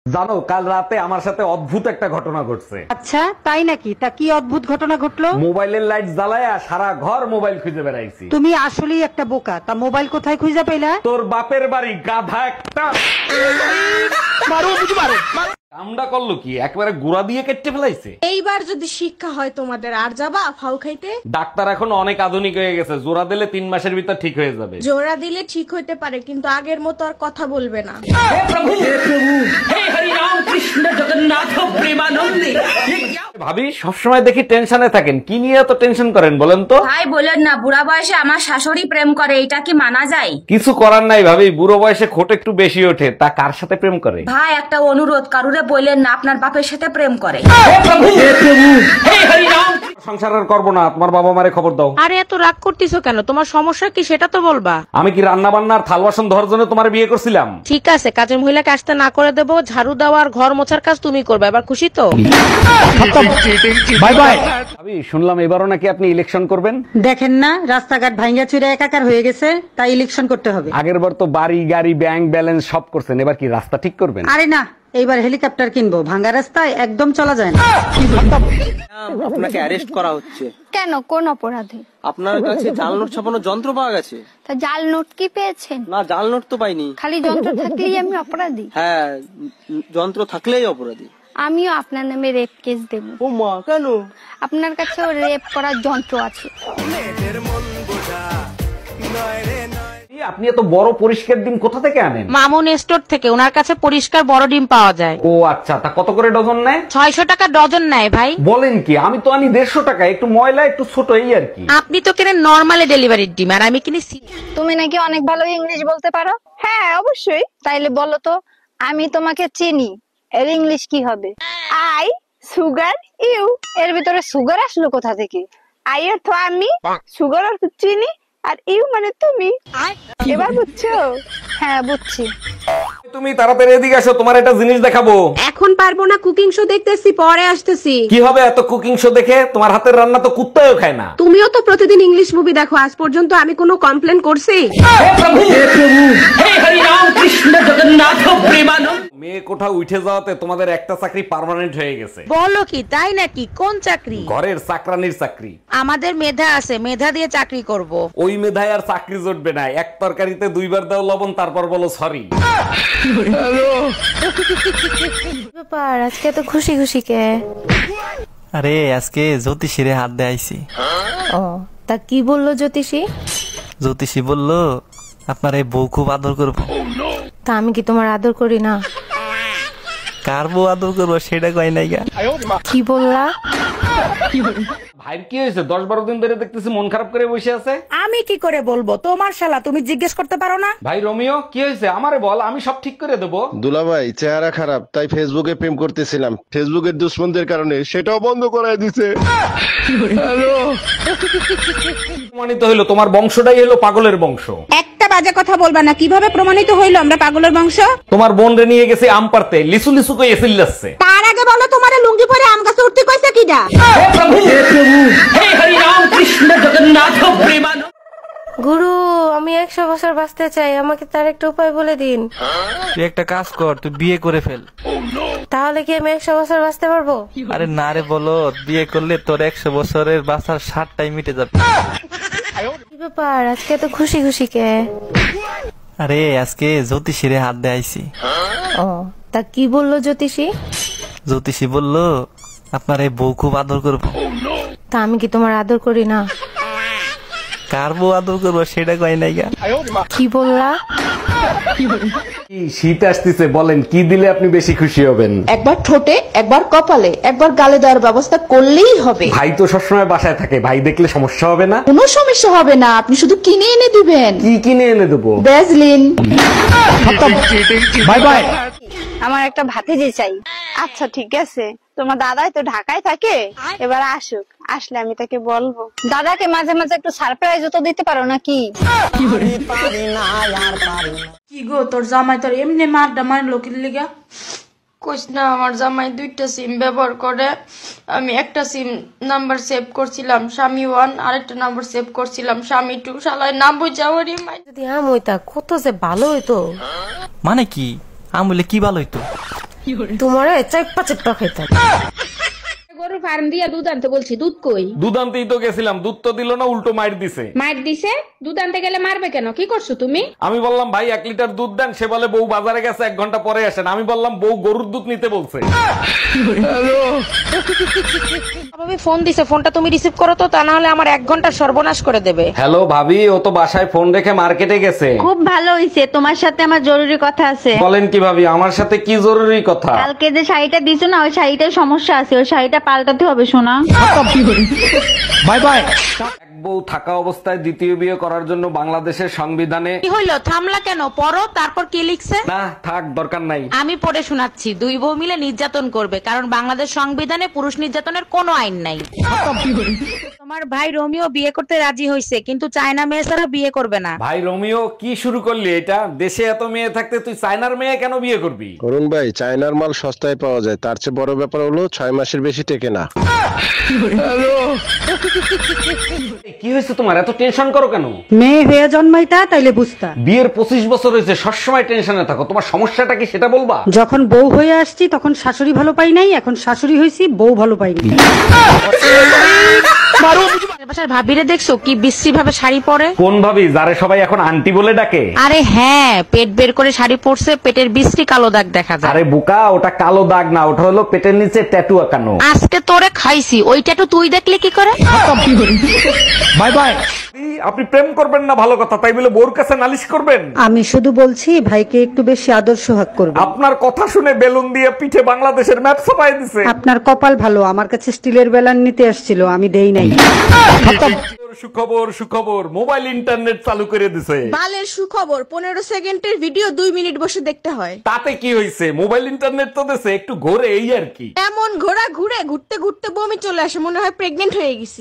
জানো, কাল রাতে আমার সাথে অদ্ভুত একটা ঘটনা ঘটছে। আচ্ছা তাই নাকি? তা কি অদ্ভুত ঘটনা ঘটলো? মোবাইলের লাইট জ্বালায়া সারা ঘর মোবাইল খুঁজে বেড়াইছি। তুমি আসলেই একটা বোকা। তা মোবাইল কোথায় খুঁজে পেলা? তোর বাপের বাড়ি, গাধা একটা। কামডা করলো কি, একবারে গুড়া দিয়ে কেটে ফেলাইছে। এইবার যদি শিক্ষা হয় তোমাদের, আর যাবা ফাউ খাইতে? ডাক্তার এখন অনেক আধুনিক হয়ে গেছে, জোড়া দিলে 3 মাসের ভিতর ঠিক হয়ে যাবে। জোড়া দিলে ঠিক হইতে পারে, কিন্তু আগের মতো আর কথা বলবে না। ভাবি, সবসময় দেখি টেনশনে থাকেন, কি নিয়ে এত টেনশন করেন বলেন তো? ভাই বলেন না, বুড়া বয়সে আমার শাশুড়ি প্রেম করে, এটা কি মানা যায়? কিছু করার নাই ভাবি, বুড়ো বয়সে খোট একটু বেশি ওঠে। তা কার সাথে প্রেম করে? ভাই একটা অনুরোধ, কারুরে বললেন না আপনার বাপের সাথে প্রেম করে। সংসার আর করবো না, তোমার বাবা মারে খবর দাও। আরে এত রাগ করতেছো কেন? তোমার সমস্যা কি সেটা তো বলবা। আমি কি রান্না বান্নার থাল বাসন ধরার জন্য তোমার বিয়ে করছিলাম? ঠিক আছে, কাজের মহিলাকে আসতে না করে দেবো, ঝাড়ু দেওয়া আর ঘর মোছার কাজ তুমি করবে। এবার খুশি তো? Bye bye. ভাবি, শুনলাম এবারও নাকি আপনি ইলেকশন করবেন। দেখেন না রাস্তাঘাট ভাঙ্গা চুরে একাকার হয়ে গেছে, তাই ইলেকশন করতে হবে। আগের বার তো বাড়ি গাড়ি ব্যাংক ব্যালেন্স সব করছেন, এবার কি রাস্তা ঠিক করবেন? আরে না, এইবার হেলিকপ্টার কিনবো, ভাঙ্গা রাস্তায় একদম চলা যায় না। আপনাকে অ্যারেস্ট করা হচ্ছে। কেন, কোন অপরাধে? আপনার কাছে জাল নোট ছাপানোর যন্ত্র পাওয়া গেছে। তা জাল নোট কি পেয়েছেন? না, জাল নোট তো পাইনি। খালি যন্ত্র থাকলেই আমি অপরাধী? হ্যাঁ, যন্ত্র থাকলেই অপরাধী। আমিও আপনার নামে রেপ কেস দেব। ও মা, কেন? আপনার কাছেও রেপ করার যন্ত্র আছে। আপনি এত বড় পরিষ্কার ডিম কোথা থেকে আনেন? মামুন স্টোর থেকে, ওনার কাছে পরিষ্কার বড় ডিম পাওয়া যায়। ও আচ্ছা, তা কত করে ডজন নেয়? 600 টাকা ডজন নেয় ভাই। বলেন কি? আমি তো আনি 150 টাকা, একটু ময়লা একটু ছোট, এই আর কি। আপনি তো কেনেন নরমালি ডেলিভারির ডিম, আর আমি কিনি। তুমি নাকি অনেক ভালো ইংলিশ বলতে পারো? হ্যাঁ অবশ্যই। তাইলে বলো তো, আমি তোমাকে চিনি, এর ইংলিশ কি হবে? I sugar you. এর ভিতরে সুগার আসলো কোথা থেকে? আই অর্থ আমি, সুগার অর্থ চিনি, আর ইউ মানে তুমি। এবার বুঝছো? হ্যাঁ বুঝছি। তুমি তাড়াতাড়ি এদিকে আসো, তোমার একটা জিনিস দেখাবো। এখন পারবো না, কুকিং শো দেখতেছি, পরে আসতেছি। কি হবে এত কুকিং শো দেখে? তোমার হাতের রান্না তো কুত্তাও খায় না। তুমিও তো প্রতিদিন ইংলিশ মুভি দেখো, আজ পর্যন্ত আমি কোনো কমপ্লেন করছি? মেয়ে কোথাও উঠে যাওয়াতে তোমাদের একটা চাকরি পার্মানেন্ট হয়ে গেছে। বলো কি, তাই নাকি? কোন চাকরি? ঘরের চাকরানির চাকরি। আমাদের মেধা আছে, মেধা দিয়ে চাকরি করব। ওই মেধায় আর চাকরি জুটবে না। এক তরকারিতে 2 বার দাও লবণ, তারপর বলো সরি। ব্যাপার, আজকে তো খুশি খুশি কে? আরে আজকে জ্যোতিষীরে হাত দিয়ে আইছি। ও, তা কি বললো জ্যোতিষী? জ্যোতিষী বলল আপনার এই বউ খুব আদর করবো। তা আমি কি তোমার আদর করি না? কার বউ আদর করবো সেটা কয় নাই গা। কি বললা? ভাইয়ের কি হয়েছে? 10-12 দিন ধরে দেখতেছি মন খারাপ করে বসে আছে। আমি কি করে বলবো? তোমার শালা, তুমি জিজ্ঞেস করতে পারো না? ভাই রোমিও, কি হয়েছে আমারে বল, আমি সব ঠিক করে দেবো। দুলাভাই চেহারা খারাপ, তাই ফেসবুকে প্রেম করতেছিলাম, ফেসবুকের দুশ্মনদের কারণে সেটাও বন্ধ করায় দিছে। প্রমাণিত হইলো তোমার বংশটাই হলো পাগলের বংশ। একটা বাজে কথা বলবা না। কিভাবে প্রমাণিত হইলো আমরা পাগলের বংশ? তোমার বোন রে নিয়ে গেছে আম পারতে, লিসু লিসু কই এসিল যাচ্ছে। তার আগে বলো, তোমার লুঙ্গি পরে আম গাছে উঠতে কইছে কিডা? গুরু, আমি 100 বছর বাঁচতে চাই, আমাকে তার একটা উপায় বলে দিন। তুই একটা কাজ কর, তুই বিয়ে করে ফেল। তাহলে কি আমি 100 বছর বাঁচতে পারবো? আরে না রে, বলো বিয়ে করলে তোর 100 বছরের বাঁচার 60টাই মিটে যাবে। কি ব্যাপার, আজকে তো খুশি খুশি কে? আরে আজকে জ্যোতিষীরে হাত দিয়ে আইছি। ও, তা কি বললো জ্যোতিষী? জ্যোতিষী বলল আপনার এই বউ খুব আদর করবো। তা আমি কি তোমার আদর করি না? কার বউ আদর করবো সেটা কয় নাই গা। কি বললা? শীত আসতেছে, বলেন কি দিলে আপনি বেশি খুশি হবেন? একবার ঠোঁটে, একবার কপালে, একবার গালে দেওয়ার ব্যবস্থা করলেই হবে। ভাই তো সবসময় বাসায় থাকে, ভাই দেখলে সমস্যা হবে না? কোনো সমস্যা হবে না, আপনি শুধু কিনে এনে দিবেন। কি কিনে এনে দেবো? ভ্যাসলিন। Bye bye. আমার একটা ভাতিজি চাই। আচ্ছা ঠিক আছে, তোমার দাদাই তো ঢাকায় থাকে, এবার আসুক, আসলে আমি তাকে বলবো। দাদাকে মাঝে মাঝে একটু সারপ্রাইজ তো দিতে পারো নাকি? কি গো, তোর জামাই তোর এমনি মারডা মারলো কি লিগা? কইস না, আমার জামাই 2টা সিম ব্যবহার করে। আমি একটা সিম নাম্বার সেভ করছিলাম স্বামী 1, আরেকটা নাম্বার সেভ করছিলাম স্বামী 2। শালায় নাম বুঝাওয়ারই মাই। যদি আম হইতা কত যে ভালো হইতো। মানে কি? আম বলে কি ভালো হইতো? তোমারে চেপ্পা চেপ্পা খেতে। গরুর ফার্ম দিয়া দুধ আনতে বলছি, দুধ কই? দুধ আনতেই তো গেছিলাম, দুধ তো দিল না, উল্টো মাইর দিছে। মার দিছে? দুধ আনতে গেলে মারবে কেন? কি করছো তুমি? আমি বললাম ভাই 1 লিটার দুধ দেন, সে বলে বউ বাজারে গেছে 1 ঘন্টা পরে আসেন। আমি বললাম বউ গরুর দুধ নিতে বলছে। ভাবি ফোন দিছে, ফোনটা তুমি রিসিভ করো তো, তা না হলে আমার 1 ঘন্টা সর্বনাশ করে দেবে। হ্যালো ভাবি, ও তো বাসায় ফোন রেখে মার্কেটে গেছে। খুব ভালো হইছে, তোমার সাথে আমার জরুরি কথা আছে। বলেন কি ভাবি, আমার সাথে কি জরুরি কথা? কালকে যে শাড়িটা দিছো না, ওই শাড়িটার সমস্যা আছে, ওই শাড়িটা পাল্টাতে হবে শোনা। Bye bye. এক বউ থাকা অবস্থায় দ্বিতীয় বিয়ে করার জন্য বাংলাদেশের সংবিধানে কি হইলো, থামলা কেন? পড়ো, তারপর কি লিখছে? না থাক, দরকার নাই। আমি পড়ে শোনাচ্ছি। 2 বউ মিলে নির্যাতন করবে, কারণ বাংলাদেশ সংবিধানে পুরুষ নির্যাতনের কোনো আইন নাই। তোমার ভাই রোমিও বিয়ে করতে রাজি হয়েছে, কিন্তু চায়না মেয়ে ছাড়া বিয়ে করবে না। ভাই রোমিও, কি শুরু করলি এটা? দেশে এত মেয়ে থাকতে তুই চায়নার মেয়ে কেন বিয়ে করবি? অরুণ ভাই, চায়নার মাল সস্তায় পাওয়া যায়, তার চেয়ে বড় ব্যাপার হলো 6 মাসের বেশি টেকে না। কি হয়েছে তোমার, এত টেনশন করো কেন? মেয়ে হয়ে জন্মাইতা তাইলে বুঝতা। বিয়ের 25 বছর হয়েছে, সবসময় টেনশনে থাকো। তোমার সমস্যাটা কি সেটা বলবা? যখন বউ হয়ে আসছি তখন শাশুড়ি ভালো পাই নাই, এখন শাশুড়ি হয়েছি বউ ভালো পাইনি। বাসার ভাবিরে দেখছো কি বিশ্রী ভাবে শাড়ি পরে? কোন ভাবি, যারে সবাই এখন আন্টি বলে ডাকে? আরে হ্যাঁ, পেট বের করে শাড়ি পরছে, পেটের বিশ্রী কালো দাগ দেখা যায়। আরে বোকা, ওটা কালো দাগ না, ওটা হলো পেটের নিচে ট্যাটু আঁকানো। আজকে তোরে খাইছি, ওইটা তো তুই দেখলে কি করে? Bye bye. আপনি প্রেম করবেন না ভালো কথা, তাই বলে বোর কাছে নালিশ করবেন? আমি শুধু বলছি ভাইকে একটু বেশি আদর সোহাগ করবে। আপনার কথা শুনে বেলুন দিয়ে পিঠে বাংলাদেশের ম্যাপ ছাপাই দিছে। আপনার কপাল ভালো, আমার কাছে স্টিলের বেলান নিতে আসছিল, আমি দেই নাই। সুখবর সুখবর, মোবাইল ইন্টারনেট চালু করে দিছে। বালের সুখবর, 15 সেকেন্ডের ভিডিও 2 মিনিট বসে দেখতে হয়। তাতে কি হয়েছে, মোবাইল ইন্টারনেট তো দিছে, একটু ঘোরে এই আর কি। এমন ঘোড়া ঘুরে ঘুরতে ঘুরতে বমি চলে আসে, মনে হয় প্রেগনেন্ট হয়ে গেছি।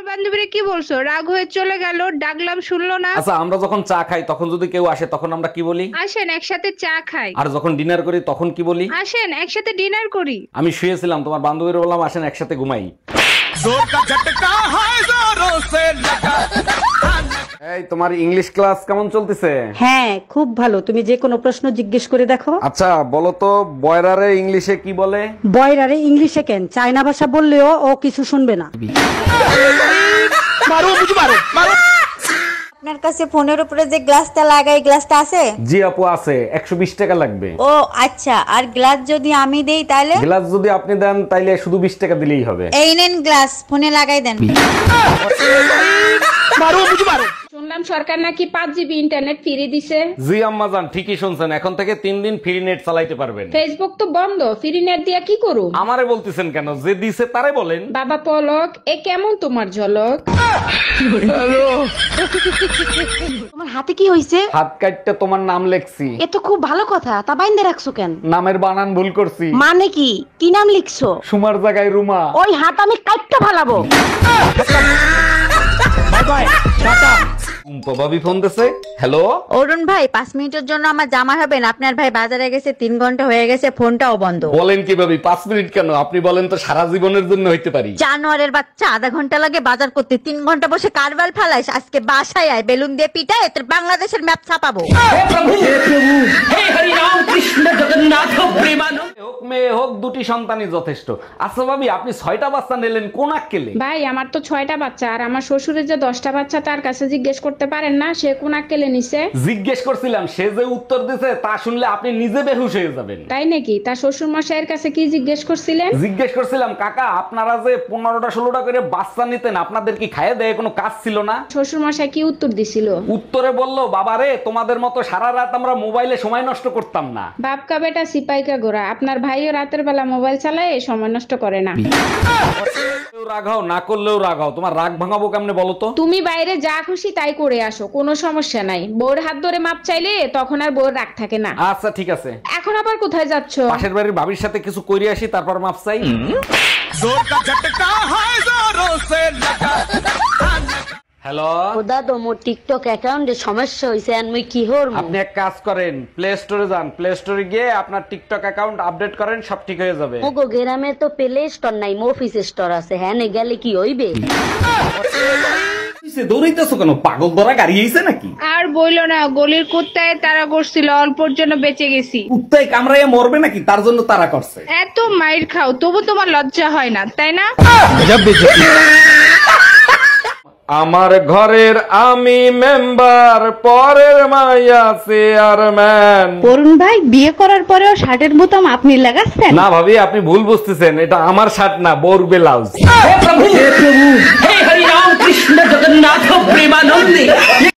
বান্ধবীরা কি বলছো? রাগ হয়ে চলে গেল, ডাকলাম শুনলো না। আচ্ছা, আমরা যখন চা খাই তখন যদি কেউ আসে তখন আমরা কি বলি? আসেন একসাথে চা খাই। আর যখন ডিনার করি তখন কি বলি? আসেন একসাথে ডিনার করি। আমি শুয়েছিলাম, তোমার বান্ধবীর বললাম আসেন একসাথে ঘুমাই। এই তোমার ইংলিশ ক্লাস কেমন চলতেছে? হ্যাঁ খুব ভালো, তুমি যে কোনো প্রশ্ন জিজ্ঞেস করে দেখো। আচ্ছা বলো তো, বয়রারে ইংলিশে কি বলে? বয়রারে ইংলিশে কেন, চায়না ভাষা বললেও ও কিছু শুনবে না। আপনার কাছে ফোনের উপরে যে গ্লাসটা লাগাই, গ্লাসটা আছে? জি আপু আছে, 120 টাকা লাগবে। ও আচ্ছা, আর গ্লাস যদি আমি দেই তাহলে? গ্লাস যদি আপনি দেন তাইলে শুধু 20 টাকা দিলেই হবে। এই নেন গ্লাস, ফোনে লাগাই দেন। শুনলাম সরকার নাকি 5 জিবি ইন্টারনেট ফ্রি দিছে। জি আম্মাজান, ঠিকই শুনছেন, এখন থেকে 3 দিন ফ্রি নেট চালাইতে পারবেন। ফেসবুক তো বন্ধ, ফ্রি নেট দিয়া কি করু? আমারে বলতেছেন কেন, যে দিছে তারে বলেন। বাবা পলক, এ কেমন তোমার ঝলক? তোমার হাতে কি হইছে? হাত কাটতে তোমার নাম লেখছি। এ তো খুব ভালো কথা, তা বাইন্দে রাখছো কেন? নামের বানান ভুল করছি। মানে কি, কি নাম লিখছো? সুমার জায়গায় রুমা। ওই হাত আমি কাটতে ফালাবো। বাই বাই, টাটা। ভাবি ফোন দিছে। হ্যালো অরুণ ভাই, 5 মিনিটের জন্য আমার জামা হবেন? আপনার ভাই বাজারে গেছে, 3 ঘন্টা হয়ে গেছে, ফোনটাও বন্ধ। বলেন কি ভাবি, 5 মিনিট কেন, আপনি বলেন তো সারা জীবনের জন্য হইতে পারি। জানোয়ারের বাচ্চা, আধা ঘন্টা লাগে বাজার করতে, 3 ঘন্টা বসে কারবাল ফালাইস। আজকে বাসায় আয়, বেলুন দিয়ে পিটায় তোর বাংলাদেশের ম্যাপ ছাপাবো। হোক মেয়ে হোক, 2টি সন্তানই যথেষ্ট। আচ্ছা ভাবি, আপনি 6টা বাচ্চা নিলেন কোন আক্কেলে? ভাই আমার তো 6টা বাচ্চা, আর আমার শ্বশুরের যে 10টা বাচ্চা, তার কাছে জিজ্ঞেস করতে পারেন না সে কোন আক্কেলে নিছে? জিজ্ঞেস করছিলাম, সে যে উত্তর দিছে তা শুনলে আপনি নিজে বেহুশ হয়ে যাবেন। তাই নাকি? তার শ্বশুর মশাইয়ের কাছে কি জিজ্ঞেস করছিলেন? জিজ্ঞেস করছিলাম, কাকা আপনারা যে 15টা 16টা করে বাচ্চা নিতেন, আপনাদের কি খাইয়ে দেয় কোনো কাজ ছিল না? শ্বশুর মশাই কি উত্তর দিছিল? উত্তরে বলল, বাবা রে, তোমাদের মতো সারা রাত আমরা মোবাইলে সময় নষ্ট করতাম না। বাপকা বেটা সিপাইকা গোরা, আপনার ভাইও রাতের বেলা মোবাইল চালায়, সময় নষ্ট করে না। রাগাও না করলেও রাগাও, তোমার রাগ ভাঙাবো কেমনে বলো তো? তুমি বাইরে যা খুশি তাই করে আসো, কোনো সমস্যা নাই। বউর হাত ধরে মাপ চাইলে তখন আর বউর রাগ থাকে না। আচ্ছা ঠিক আছে। এখন আবার কোথায় যাচ্ছ? পাশের বাড়ির ভাবির সাথে কিছু কইরে আসি, তারপর মাপ চাই। হ্যালো দাদা, মোর টিকটক অ্যাকাউন্টে সমস্যা হইছে, আমি কি করব? আপনি এক কাজ করেন, প্লে স্টোরে যান, প্লে স্টোরে গিয়ে আপনার টিকটক অ্যাকাউন্ট আপডেট করেন, সব ঠিক হয়ে যাবে। মোগো গ্রামে তো প্লে স্টোর নাই, অফিস স্টোর আছে, হ্যাঁ নে গেলে কি হইবে? দৌড়াইতেছো কেন? পাগল ধরা গাড়ি আইছে নাকি? আর বইলো না, গলির কুত্তায় তারা করছিল, অল্পর জন্য বেঁচে গেছি। কুত্তায় কামড়াইয়া মরবে নাকি, তার জন্য তারা করছে। এত মাইর খাও তবু তোমার লজ্জা হয় না, তাই না? আমার ঘরের আমি মেম্বার, পরের মাইয়া চেয়ারম্যান। অরুণ ভাই বিয়ে করার পরেও শার্টের বোতাম আপনি লাগাচ্ছেন? না ভাবি, আপনি ভুল বুঝতেছেন, এটা আমার শার্ট না, বোর ব্লাউজ।